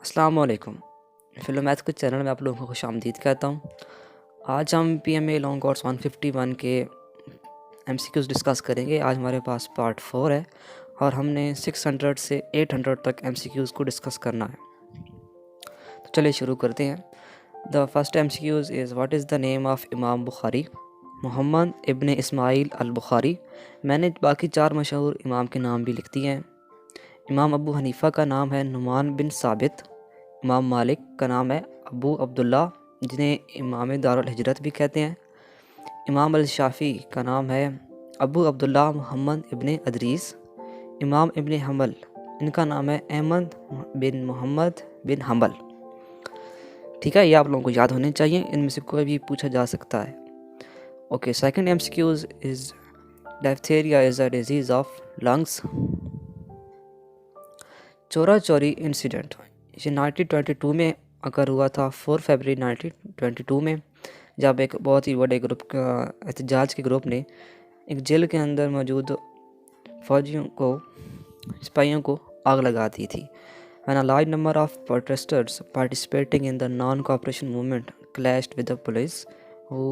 अस्सलाम वालेकुम। Film math के चैनल में आप लोगों को खुशामदीद कहता हूँ। आज हम पीएमए लॉन्ग कोर्स 151 के एमसीक्यूज़ डिस्कस करेंगे। आज हमारे पास पार्ट 4 है और हमने 600 से 800 तक एमसीक्यूज़ को डिस्कस करना है। तो चलिए शुरू करते हैं। The first MCQs is what is the name of इमाम बुखारी? मोहम्मद इब्न इस्माइल अल बुखारी। मैंने बाकी 4 मशहूर इमाम के नाम भी लिख दिए हैं। इमाम अबू हनीफ़ा का नाम है नुमान बिन साबित। इमाम मालिक का नाम है अबू अब्दुल्ला, जिन्हें इमाम दारुल हिजरत भी कहते हैं। इमाम अल शाफ़ी का नाम है अबू अब्दुल्ला मोहम्मद इब्न अदरीस। इमाम इब्न हम्बल, इनका नाम है अहमद बिन मोहम्मद बिन हम्बल। ठीक है, ये आप लोगों को याद होने चाहिए, इनमें से कोई भी पूछा जा सकता है। Okay, second MCQs is diphtheria is a disease of lungs. चोरा चोरी इंसिडेंट ये 1922 में अगर हुआ था, 4 फरवरी 1922 में, जब एक बहुत ही बड़े ग्रुप का एहतजाज के ग्रुप ने एक जेल के अंदर मौजूद फौजियों को, सिपाहियों को आग लगा दी थी। When a large number of protesters participating in the non-cooperation movement clashed with the police, who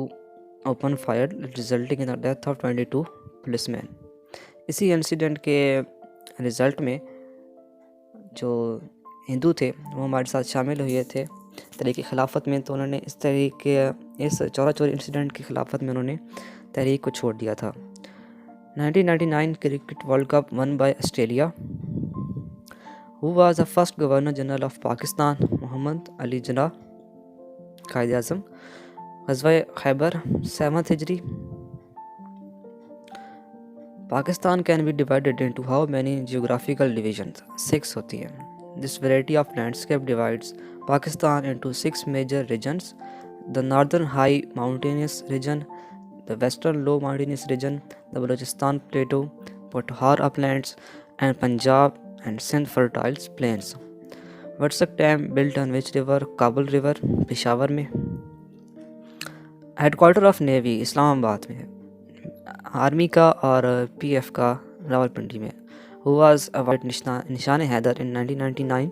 opened fire, resulting in the death of 22 policemen. इसी इंसिडेंट के रिज़ल्ट में जो हिंदू थे वो हमारे साथ शामिल हुए थे तहरीक खिलाफत में, तो उन्होंने इस चौरा चोरी इंसिडेंट की खिलाफत में उन्होंने तहरीक को छोड़ दिया था। 1999 cricket world cup won by Australia. Who was the first Governor General of Pakistan? Mohammad Ali Jinnah, Quaid Azam. ग़ज़वा खैबर 7th हिजरी। Pakistan can be divided into how many geographical divisions? 6 होती हैं। This variety of landscape divides Pakistan into 6 major regions: the northern high mountainous region, the western low mountainous region, the Balochistan plateau, Pothohar uplands, and Punjab and Sindh fertile plains. What's the dam built on which river? Kabul river, Peshawar में। Headquarter of navy Islamabad में है। Army का और PF का रावलपिंडी में। Who was awarded निशान Haider in 1999?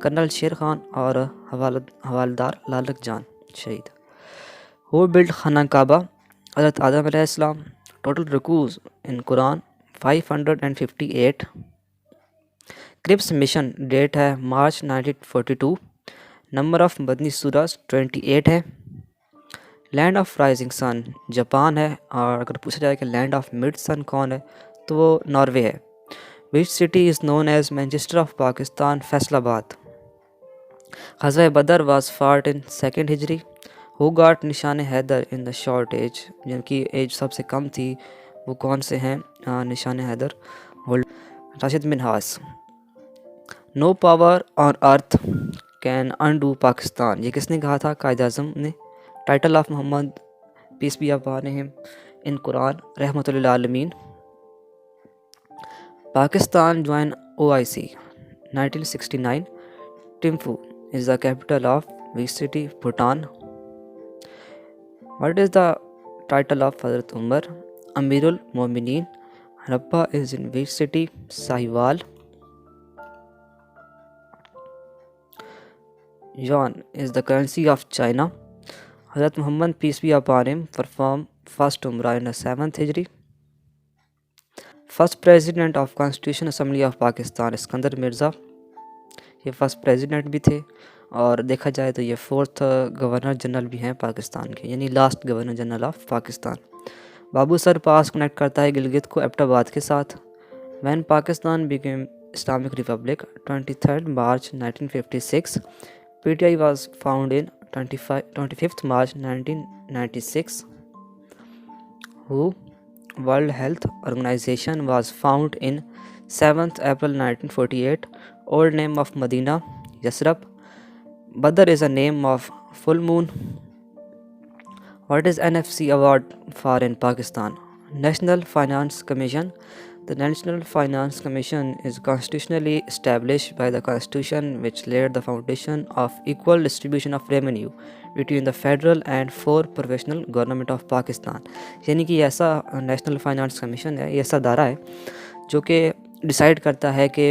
Colonel शेर खान और हवालदार लालक जान शहीद। Who built खाना काबा? हज़रत आदम अलैहिस्सलाम। टोटल रुकूज़ in Quran 558। Cripps mission date है मार्च 1942। नंबर ऑफ मदनी सूरास 28 है। Land of rising sun Japan है, और अगर पूछा जाए कि लैंड ऑफ मिड सन कौन है तो वो नॉर्वे है। Which city is known as Manchester of Pakistan? Faisalabad. ग़ज़वा बदर वाज फाट इन 2nd हिजरी। Who got Nishan Haider in the short age, जिनकी एज सबसे कम थी वो कौन से हैं Nishan Haider? Rashid Minhas. No power on earth can undo Pakistan, ये किसने कहा था? कायद आज़म ने। Title of Muhammad peace be upon him in Quran रहमतुल लिल आलमीन। Pakistan join OIC 1969। Thimphu is the capital of which city? Bhutan. What is the title of हज़रत उमर? अमीरुल मोमिनीन। Harappa is in which city? Sahiwal. Yuan is the currency of China. Hazrat Muhammad peace be upon him performed first Umrah in the 7th Hijri. First President of Constitution Assembly of Pakistan Iskander Mirza, ये first president भी थे, और देखा जाए तो ये 4th governor general भी हैं पाकिस्तान के, यानी last governor general of Pakistan. Babu sir pass connect करता है गिलगित को एबटाबाद के साथ। When Pakistan became Islamic Republic 23rd March 1956. PTI was found in 25th March 1996. Who World Health Organization was found in 7th April 1948. Old name of Medina, Yasrab. Badr is a name of full moon. What is NFC award for in Pakistan? National Finance Commission. The National Finance Commission is constitutionally established by the Constitution, which laid the foundation of equal distribution of revenue between the federal and 4 provisional government of Pakistan. यानी कि ऐसा national finance commission है, ऐसा दायरा है जो कि decide करता है कि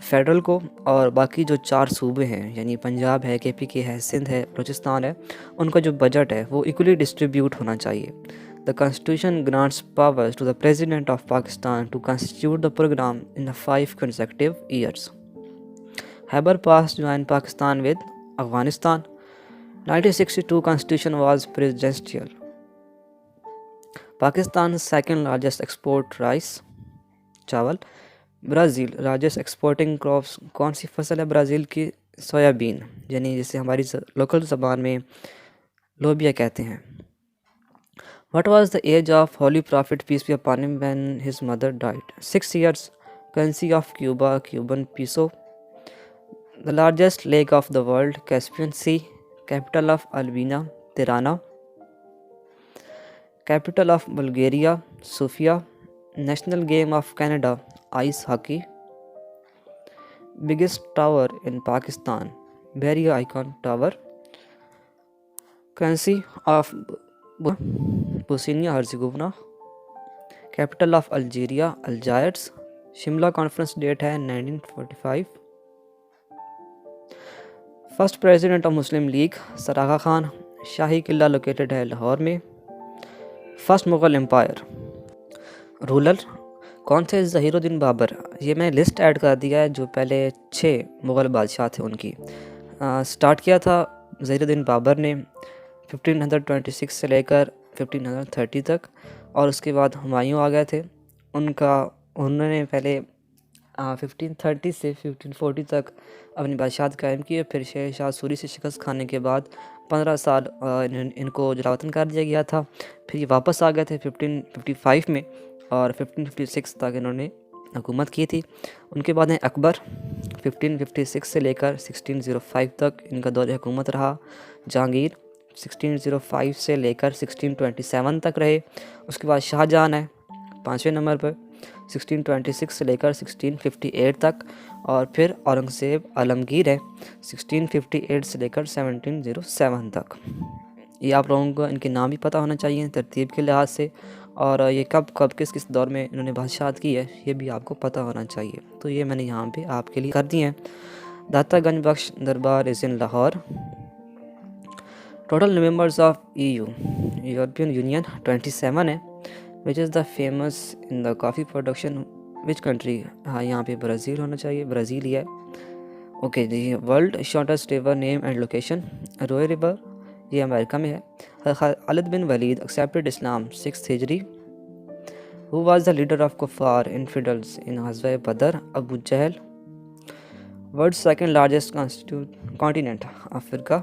फेडरल को, और बाकी जो 4 सूबे हैं यानी पंजाब है, KPK है, सिंध है, बलूचिस्तान है, उनका जो बजट है वो इक्वली डिस्ट्रीब्यूट होना चाहिए। The constitution grants powers to the president of Pakistan to constitute the program in the 5 consecutive years. Khyber Pass joined Pakistan with Afghanistan. 1962 constitution was presidential. Pakistan's second largest export rice, चावल. Brazil largest exporting crops, कौन सी फसल है Brazil की? Soybean, यानी जिसे हमारी local ज़बान में लोबिया कहते हैं। What was the age of Holy Prophet peace be upon him when his mother died? 6 years. Currency of Cuba, Cuban peso. The largest lake of the world, Caspian Sea. Capital of Albania, Tirana. Capital of Bulgaria, Sofia. National game of Canada, ice hockey. Biggest tower in Pakistan, Beria Icon Tower. Currency of Bosnia Herzegovina. Capital of Algeria, Algiers. Shimla conference date है 1945. First president of Muslim league, सरागा Khan. Shahi Qila located है लाहौर में. First Mughal empire. Ruler कौन थे? ज़हीरुद्दीन बाबर. ये मैंने list add कर दिया है जो पहले 6 मुग़ल बादशाह थे उनकी. स्टार्ट किया था ज़हीरुद्दीन बाबर ने 1526 से लेकर 1530 तक, और उसके बाद हुमायूं आ गए थे. उन्होंने पहले 1530 से 1540 तक अपनी बादशाहत कायम की. फिर शेर शाह सूरी से शिकस्त खाने के बाद 15 साल इनको जलावतन कर दिया गया था. फिर ये वापस आ गए थे 1555 में, और 1556 तक इन्होंने हुकूमत की थी. उनके बाद हैं अकबर. 1556 से लेकर 1605 तक इनका दौर हुकूमत रहा. जहांगीर 1605 से लेकर 1627 तक रहे. उसके बाद शाहजहां है 5वें नंबर पर 1626 से लेकर 1658 तक, और फिर औरंगज़ेब आलमगीर है 1658 से लेकर 1707 तक. ये आप लोगों को इनके नाम भी पता होना चाहिए तरतीब के लिहाज से, और ये कब किस दौर में इन्होंने बादशाहत की है ये भी आपको पता होना चाहिए. तो ये मैंने यहाँ पे आपके लिए कर दिए हैं. दाता Ganj Bakhsh Darbar is in Lahore. Total members of EU European Union 27 है. Which is the famous in the coffee production which country? हाँ, यहाँ पे ब्राज़ील होना चाहिए, ब्राज़ील ही है. Okay ji. World shortest river name and location, Roe river, ये अमेरिका में है. Khalid bin Walid accepted Islam 6th हिजरी. Who was the leader of कुफार इनफिडल्स इन ग़ज़वा Badr? Abu Jahl. World second largest continent, Africa.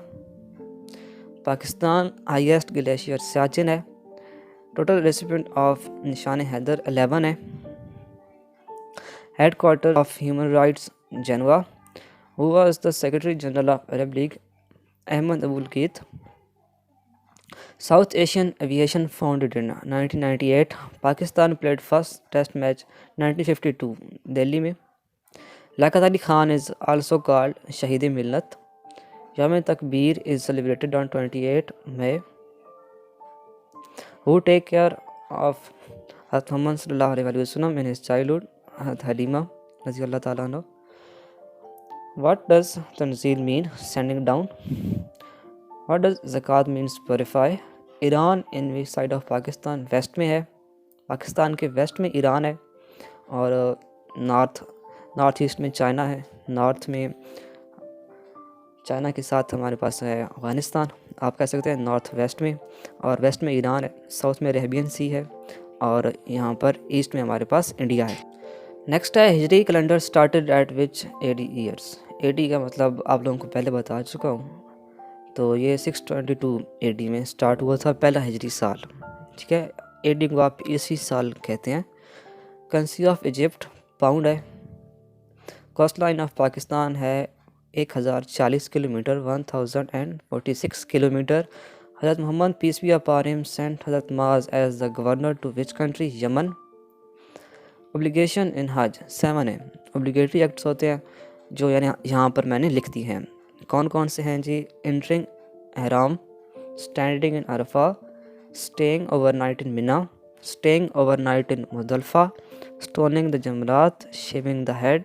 Pakistan highest glacier Siachen है. Total recipient of Nishan Haider 11 है. Headquarter of human rights, Geneva. Who was the secretary general of Arab League? Ahmed Aboul Gheit. South Asian aviation founded in 1998. Pakistan played first test match 1952 Delhi में. Liaquat Ali Khan is also called Shaheed Millat. Youm Takbeer is celebrated on 28 May. Who take care of Hazrat Muhammad sallallahu alaihi wasallam in his childhood? Hazrat Halima radhiyallahu ta'ala anha. What does tanzeel mean? Sending down. What does zakat means? Purify. Iran in which side of Pakistan? West में है. पाकिस्तान के west में Iran है, और north east में China है. North में China के साथ हमारे पास है अफ़गानिस्तान, आप कह सकते हैं नॉर्थ वेस्ट में, और वेस्ट में ईरान है. साउथ में अरेबियन सी है, और यहाँ पर ईस्ट में हमारे पास इंडिया है. नेक्स्ट है हिजरी calendar started at which AD years? AD का मतलब आप लोगों को पहले बता चुका हूँ. तो ये 622 AD में स्टार्ट हुआ था पहला हिजरी साल. ठीक है, AD को आप इसी साल कहते हैं. करेंसी ऑफ इजिप्ट पाउंड है. कोस्ट लाइन ऑफ पाकिस्तान है 1040 किलोमीटर, 1046 किलोमीटर. हज़रत Mohammad peace be upon him sent हज़रत Muaz as the governor to which country? Yemen. Obligation in हज 7 है. ओब्लिगेटरी एक्ट्स होते हैं जो यानी यहाँ पर मैंने लिख दी हैं. कौन कौन से हैं जी? एंटरिंग एहराम, standing in Arafah, staying overnight in Mina, staying overnight in Muzdalifah, stoning the Jamarat, shaving the head,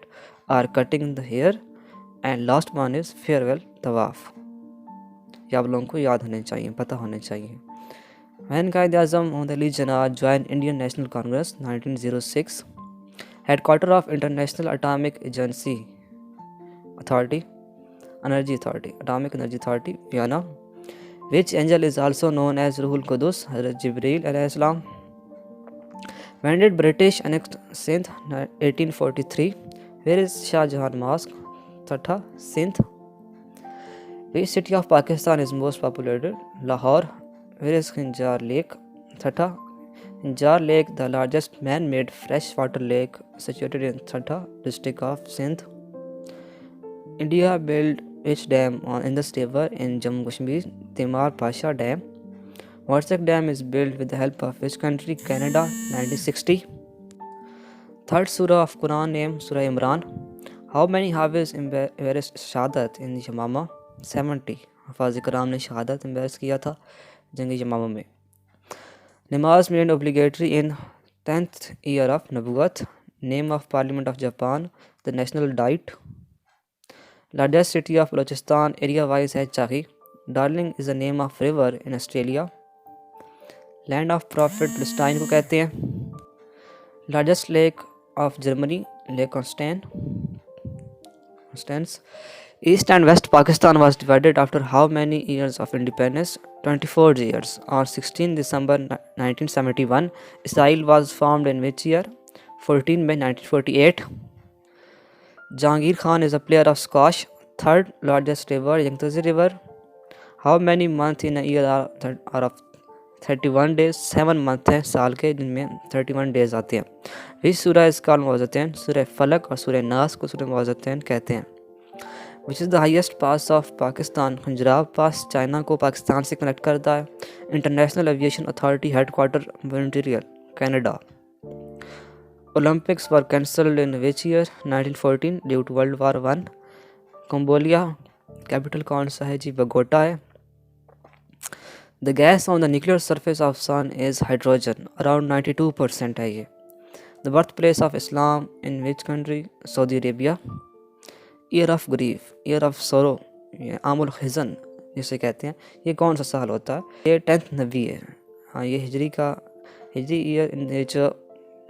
or cutting the hair and last one is farewell तवाफ। ये आप लोगों को याद होने चाहिए, पता होने चाहिए। When Quaid Azam Mohammad Ali Jinnah join Indian National Congress 1906। Headquarter of international atomic agency authority energy authority atomic energy authority Vienna. Which angel is also known as Ruhul Qudus, Hazrat Jibreel alayhi salam? When did British annex Sindh? 1843. Where is Shah Jahan Mosque? Thatha, Sindh. Which city of Pakistan is most populated? Lahore. Where is Khinjar Lake? Thatha. Khinjar Lake, the largest man-made freshwater lake situated in Thatha district of Sindh. India built which dam on Indus River in Jammu Kashmir? Timar Pasha Dam. Warsak Dam is built with the help of which country? Canada, 1960. Third surah of Quran name Surah Imran. How many Hafiz embarrassed Shahadat in Yamama? 70. Hafiz Ikram ने शहादत embarrass किया था जंग यमामा में। Namaz made obligatory in 10th year of Nabuwat. Name of Parliament of Japan, the National Diet. Largest city of Balochistan area-wise है Chahi. Darling is the name of river in Australia. Land of Prophet Palestine को कहते हैं. Largest lake of Germany, Lake Constance. East and West Pakistan was divided after how many years of independence? 24 years. On 16 December 1971, Israel was formed in which year? 14 May 1948. Jahangir Khan is a player of squash. Third largest river, Yangtze River. How many months in a year are of 31 days? 7 months हैं साल के जिनमें 31 days आते हैं. Which surah is called मुअज़्ज़तैन? सूरह फलक और सूरह नास को सूरह मुअज़्ज़तैन कहते हैं. Which is the highest pass of Pakistan? Khunjerab pass China को पाकिस्तान से कनेक्ट करता है. International aviation authority headquarter Montreal, Canada. Olympics were cancelled in which year? 1914 due to World War I. Cambodia capital कौन सा है जी? बगोटा है. The gas on the nuclear surface of sun is hydrogen. Around 92% है ये. The birthplace of Islam in which country? Saudi Arabia. Year of grief, year of sorrow, ये आमुल खिज़न जिसे कहते हैं, ये कौन सा साल होता है? ये 10th नबी है. हाँ, ये हिजरी year in which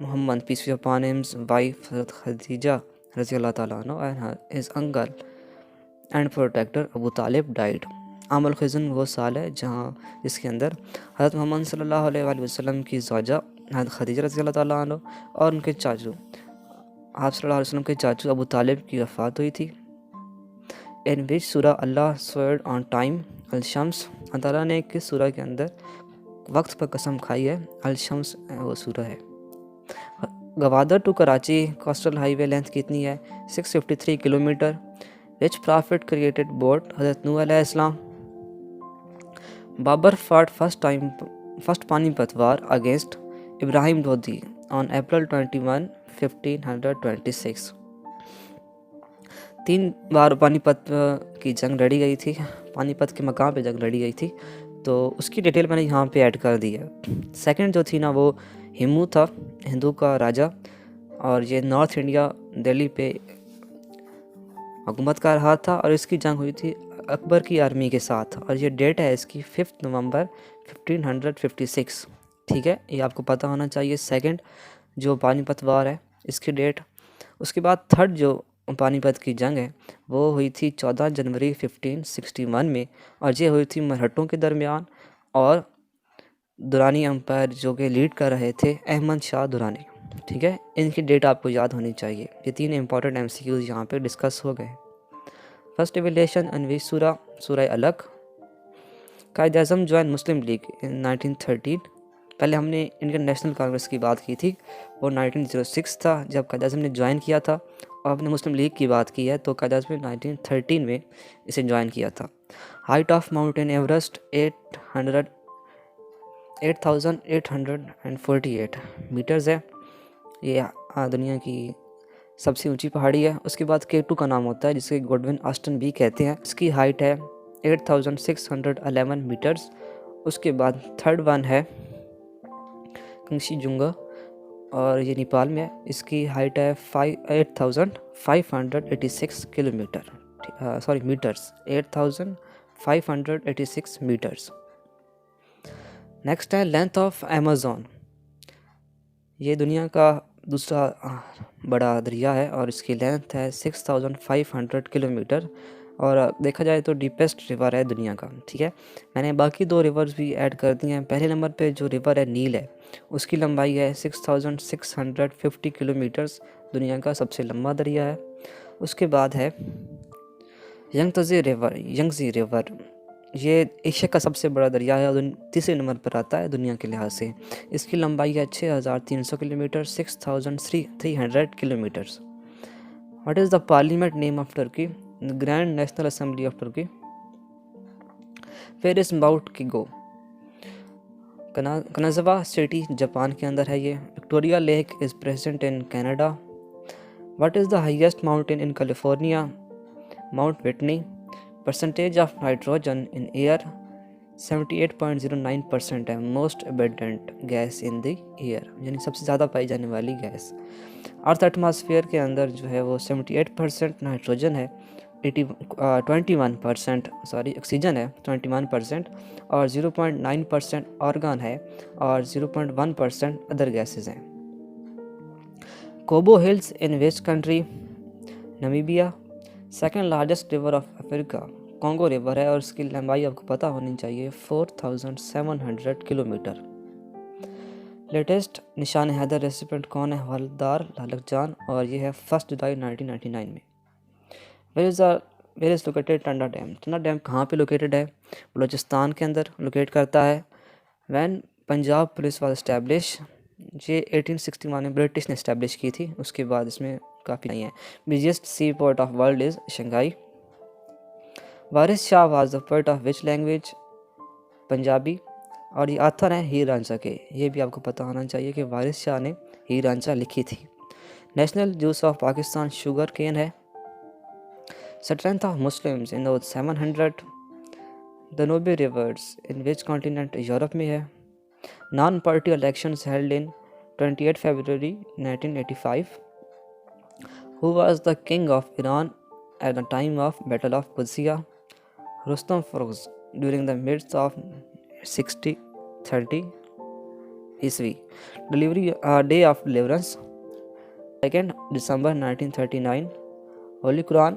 Muhammad, peace be upon him, wife Hazrat Khadija रज़ियल्लाहु ताला अन्हा and his uncle and protector Abu Talib died. आमुल खिज़न वो साल है जहाँ जिसके अंदर हज़रत मोहम्मद सल्लल्लाहु अलैहि वसल्लम की ज़ौजा हज़रत खदीजा रज़ियल्लाहु ताला अन्हा और उनके चाचू आप सल्लल्लाहु अलैहि वसल्लम के चाचू अबू तालिब की वफ़ात हुई थी. इन विच सूरा अल्लाह स्वेयर्ड ऑन टाइम? अल-शम्स. अल्लाह ताला ने किस सूरा के अंदर वक्त पर कसम खाई है? अल-शम्स वो सूरा है. Gwadar to Karachi coastal highway length कितनी है? 653 kilometre. Which prophet created boat? Hazrat Nuh अलैहिस्सलाम. Babar fought first Panipat war against Ibrahim Lodi on April 21, 1526. 3 बार पानीपत की जंग लड़ी गई थी. पानीपत के मकाम पे जंग लड़ी गई थी, तो उसकी डिटेल मैंने यहाँ पे ऐड कर दी है. सेकंड जो थी ना वो हिमू था, हिंदू का राजा, और ये नॉर्थ इंडिया दिल्ली पे हुकूमत कर रहा था, और इसकी जंग हुई थी अकबर की आर्मी के साथ, और ये डेट है इसकी 5 नवंबर 1556. ठीक है, ये आपको पता होना चाहिए. सेकंड जो पानीपत वार है इसकी डेट. उसके बाद थर्ड जो पानीपत की जंग है वो हुई थी 14 जनवरी 1561 में, और ये हुई थी मरहटों के दरमियान और दुरानी एम्पायर जो कि लीड कर रहे थे अहमद शाह दुरानी. ठीक है, इनकी डेट आपको याद होनी चाहिए. ये 3 इंपॉर्टेंट MCQs यहाँ पे डिस्कस हो गए. फर्स्ट रिविलेशन अनवी सूरह अलग. कायद आज़म ज्वाइन मुस्लिम लीग इन 1913. पहले हमने इंडियन नेशनल कांग्रेस की बात की थी, वो 1906 था जब कायद आज़म ने ज्वाइन किया था, और हमने मुस्लिम लीग की बात की है तो कायद आज़म ने 1913 में इसे ज्वाइन किया था. Height of mountain Everest 8,848 metres है. ये दुनिया की सबसे ऊंची पहाड़ी है. उसके बाद K2 का नाम होता है जिसे गोडविन ऑस्टन भी कहते हैं. इसकी हाइट है 8,611 मीटर्स. उसके बाद थर्ड वन है कंगशीजुंगा, और ये नेपाल में है। इसकी हाइट है 8586 kilometre, sorry metres, 8586 metres. Next है लेंथ ऑफ अमेज़न। ये दुनिया का दूसरा बड़ा दरिया है और इसकी लेंथ है 6500 किलोमीटर और देखा जाए तो डीपेस्ट रिवर है दुनिया का। ठीक है, मैंने बाकी 2 रिवर्स भी ऐड कर दिए हैं। पहले नंबर पे जो रिवर है नील है, उसकी लंबाई है 6650 किलोमीटर्स, दुनिया का सबसे लंबा दरिया है। उसके बाद है यंगतज़े रिवर, ये एशिया का सबसे बड़ा दरिया है और तीसरे नंबर पर आता है दुनिया के लिहाज से। इसकी लंबाई है 6300 kilometre, 6300 kilometres. What is the parliament name of Turkey? Grand national assembly of Turkey. Where is mount Kigo? Kanazawa city Japan के अंदर है ये। Victoria lake is present in Canada. What is the highest mountain in California? Mount Whitney. Percentage of nitrogen in air 78.09% है। Most abundant gas in the air, यानी सबसे ज़्यादा पाई जाने वाली गैस। अर्थ एटमॉस्फेयर के अंदर जो है वो 78% नाइट्रोजन है, 21% ऑक्सीजन है, 21% और 0.9% ऑर्गन है और 0.1% अदर गैसेस हैं। Kobo hills in which country? Namibia. Second largest river of Africa Congo river है और इसकी लंबाई आपको पता होनी चाहिए 4700 किलोमीटर। लेटेस्ट निशान हैदर रेसिपेंट कौन है? हवलदार लालक जान और ये है 1 जुलाई 1999 में। Where is located Tanda dam? Tanda dam कहाँ पे लोकेटेड है? बलूचिस्तान के अंदर लोकेट करता है। When Punjab police was establish? ये 1861 में ब्रिटिश ने इस्टेब्लिश की थी। उसके बाद इसमें काफ़ी नहीं है। Busiest sea port of world is Shanghai. Waris Shah was the poet of which language? Punjabi. और ये आथर हैं हीर रांझा के। ये भी आपको पता होना चाहिए कि वारिस शाह ने हीर रांझा लिखी थी। National juice of Pakistan sugar cane है। Strength of Muslims in the 700। Danube rivers in which continent? Europe में है। Non party elections held in 28 February 1985। Who was the king of Iran at the time of Battle of Qudsiya? Rustam Firuz during the midst of 60-30 Iswi. Day of Deliverance 2nd December 1939. Holy Quran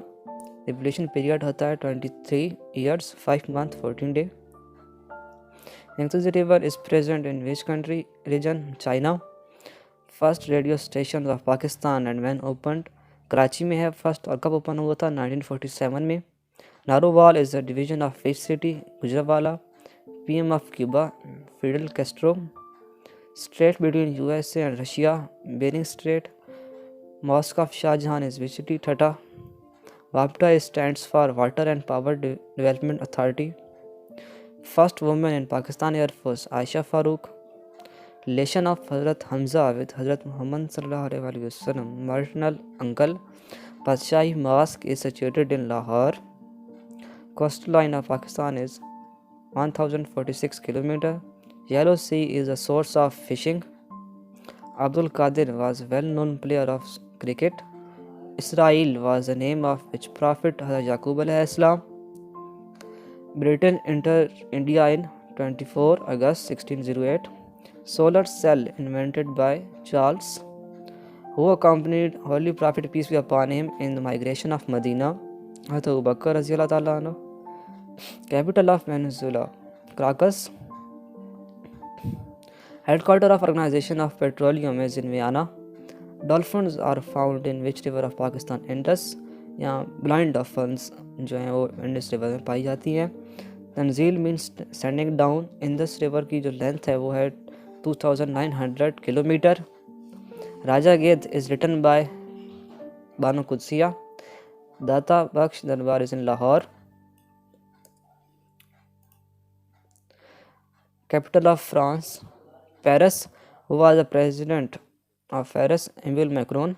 revelation period होता है 23 years 5 month 14 day. Yangtze River is present in which country region? China. First radio station of Pakistan and when opened? Karachi में है first और कब open हुआ था? 1947 में। Narowal is a division of which city? Gujranwala. PM of Cuba Fidel Castro. Strait between USA and Russia? Bering strait. Mosque of Shahjahan is which city? Thatta. वापटा stands for water and power development authority. First women in Pakistan air force Ayesha Farooq. Relation of हज़रत Hamza with हज़रत Mohammad सल्लल्लाहु अलैहि वसल्लम maternal uncle. Badshahi mosque is situated in Lahore. Coastal line of Pakistan is 1046 kilometre. Yellow sea is a source of fishing. Abdul Qadir was well known player of cricket. Israel was the name of which prophet? Hazrat Yaqub अलैहिस्सलाम। Britain enter India in 24 August 1608। Solar cell invented by Charles, who accompanied Holy Prophet peace be upon him in the migration of Medina? Hazrat Abu Bakr radhiyallahu ta'ala anhu. Capital of Venezuela? Caracas. Headquarter of Organization of Petroleum is in Vienna. Dolphins are found in which river of Pakistan? Indus. यहाँ blind dolphins जो हैं वो Indus river में पाई जाती हैं। तंजील means standing down. Indus river की जो लेंथ है वो है 2900 kilometre. Raja Gidh is written by Bano Qudsia. Data Bakhsh Darbar is in Lahore. Capital of France? Paris. Who was the president of Paris? Emmanuel Macron.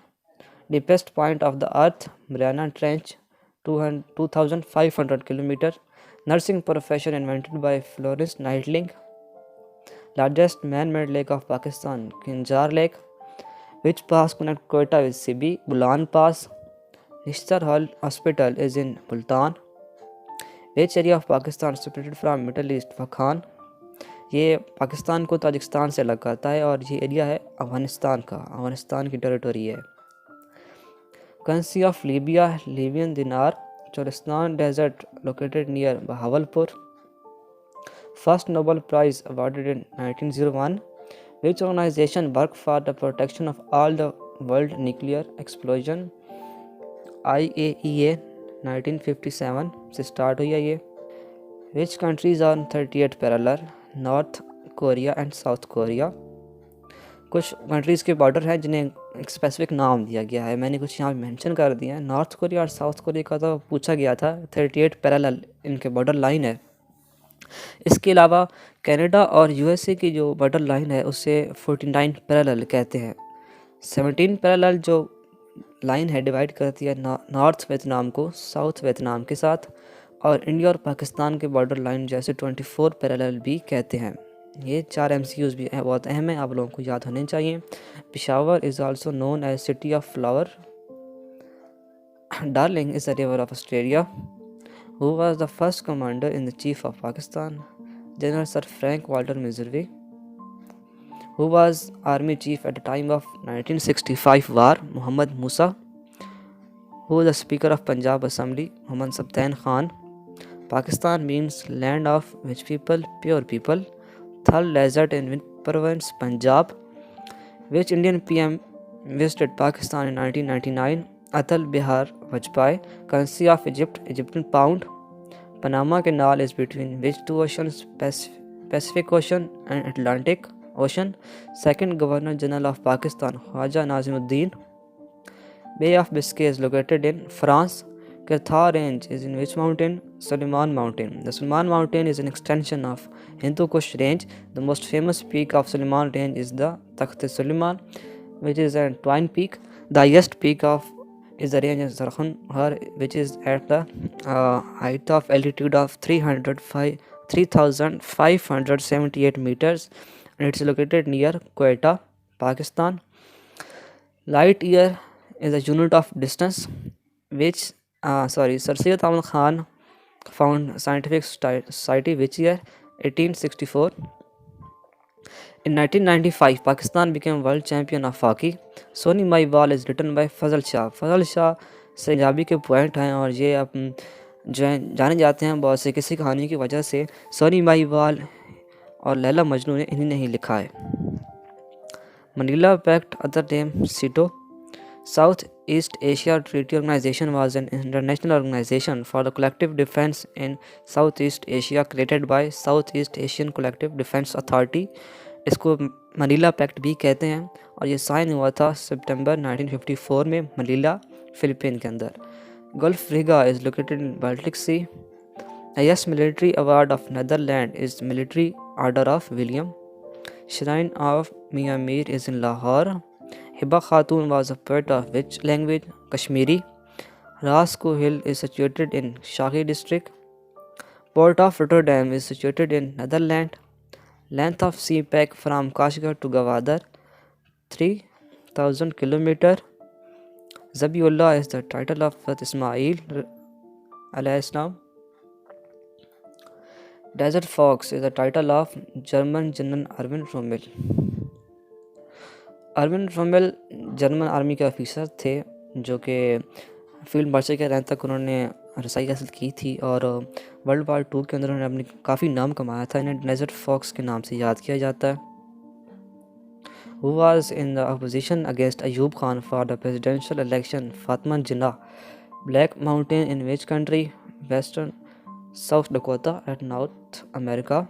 Deepest point of the earth? Mariana trench 2500 kilometre. Nursing profession invented by Florence Nightingale. Largest man made lake of Pakistan? Keenjhar lake. Which pass connect Quetta with Sibi? Bulan Pass. Nishtar Hall Hospital is in Multan. Which area of Pakistan is separated from Middle East? Wakhan. ये पाकिस्तान को Tajikistan से अलग करता है और ये area है अफगानिस्तान का, अफगानिस्तान की टेरिटरी है। Currency of Libya Libyan dinar. Cholistan desert located near Bahawalpur. First Nobel prize awarded in 1901। Which organization work for the protection of all the world nuclear explosion? IAEA 1957 से स्टार्ट हुई है ये। Which countries are 38 parallel? North Korea and south Korea. कुछ countries के border हैं जिन्हें एक specific नाम दिया गया है, मैंने कुछ यहाँ मेंशन कर दिया है। नॉर्थ कोरिया और साउथ कोरिया का तो पूछा गया था, 38 पैरेलल इनके बॉर्डर लाइन है। इसके अलावा कनाडा और यूएसए की जो बॉर्डर लाइन है उसे 49 पैरेलल कहते हैं। 17 पैरेलल जो लाइन है डिवाइड करती है नॉर्थ वियतनाम को साउथ वियतनाम के साथ, और इंडिया और पाकिस्तान के बॉर्डर लाइन जैसे 24 पैरेलल भी कहते हैं। ये 4 MCQs भी बहुत अहम है, आप लोगों को याद होने चाहिए। Peshawar is also known as city of flower. Darling is the river of Australia. Who was the first commander in the chief of Pakistan? General sir Frank Walter Messervy. Who was army chief at the time of 1965 war? Mohammad Musa. Who the speaker of Punjab assembly? Mohammad Sibtain Khan. Pakistan means land of which people? Pure people. Thal desert in which province? Punjab. Which Indian PM visited Pakistan in 1999? Atal Bihar Vajpayee. Currency of Egypt? Egyptian pound. Panama Canal is between which two oceans? Pacific Ocean and Atlantic Ocean. Second Governor General of Pakistan Khwaja Nazimuddin. Bay of Biscay is located in France. Kirthar range is in which mountain? Suleiman Mountain. The Suleiman Mountain is an extension of Hindu Kush range. The most famous peak of Suleiman range is the Takht-e-Suleiman, which is a twin peak. The highest peak is the range of Zarkhan, which is at the height of altitude of 3,578 meters, and it's located near Quetta, Pakistan. Light year is a unit of distance, which Sir Syed Ahmad Khan found scientific society which year? 1864. In 1995, Pakistan became world champion of hockey. Soni My Ball is written by Fazal Shah. Fazal Shah से पंजाबी के point हैं और ये जो जाने जाते हैं बहुत से किसी कहानी की वजह से। सोनी माई बॉल और लैला मजनू ने इन्हीं ने ही लिखा है। मनीला पैक्ट अदर नेम सीटो। South East Asia Treaty Organization was an international organization for the collective defense in Southeast Asia created by Southeast Asian Collective Defense Authority. इसको मनीला पैक्ट भी कहते हैं और ये साइन हुआ था सितंबर 1954 में मनीला, फिलीपीन के अंदर। Gulf Riga is located in Baltic sea. Highest military award of Netherland is military order of William. Shrine of Mian Mir is in Lahore. Hiba Khatun was a poet of which language? Kashmiri. Rasco Hill is situated in Shaki district. Port of Rotterdam is situated in Netherlands. Length of sea pack from Kashgar to Gwadar 3000 km. Zabiullah is the title of Ismail alayhi salam. Desert Fox is the title of German General Erwin Rommel. Erwin Rommel German army के officer थे जो कि field marshal के rank तक उन्होंने रसाई हासिल की थी और वर्ल्ड वार 2 के अंदर उन्होंने अपनी काफ़ी नाम कमाया था। इन्हें डेजर्ट फॉक्स के नाम से याद किया जाता है। Who was in the opposition against Ayub Khan for the presidential election? Fatima Jinnah. Black mountain in which country? Western south Dakota at north America.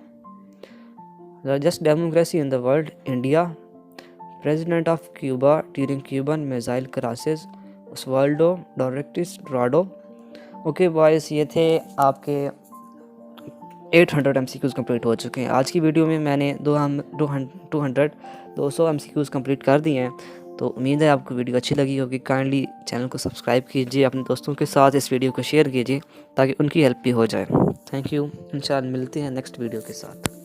Largest democracy in the world? India. President of Cuba during Cuban Missile Crisis? Osvaldo Dorrectis Dorado। Okay boys, ये थे आपके 800 MCQs complete हो चुके हैं। आज की video में मैंने 200 MCQs कंप्लीट कर दिए हैं, तो उम्मीद है आपको वीडियो अच्छी लगी होगी। काइंडली चैनल को सब्सक्राइब कीजिए, अपने दोस्तों के साथ इस वीडियो को शेयर कीजिए ताकि उनकी हेल्प भी हो जाए। Thank you. इंशाल्लाह मिलते हैं नेक्स्ट वीडियो के साथ।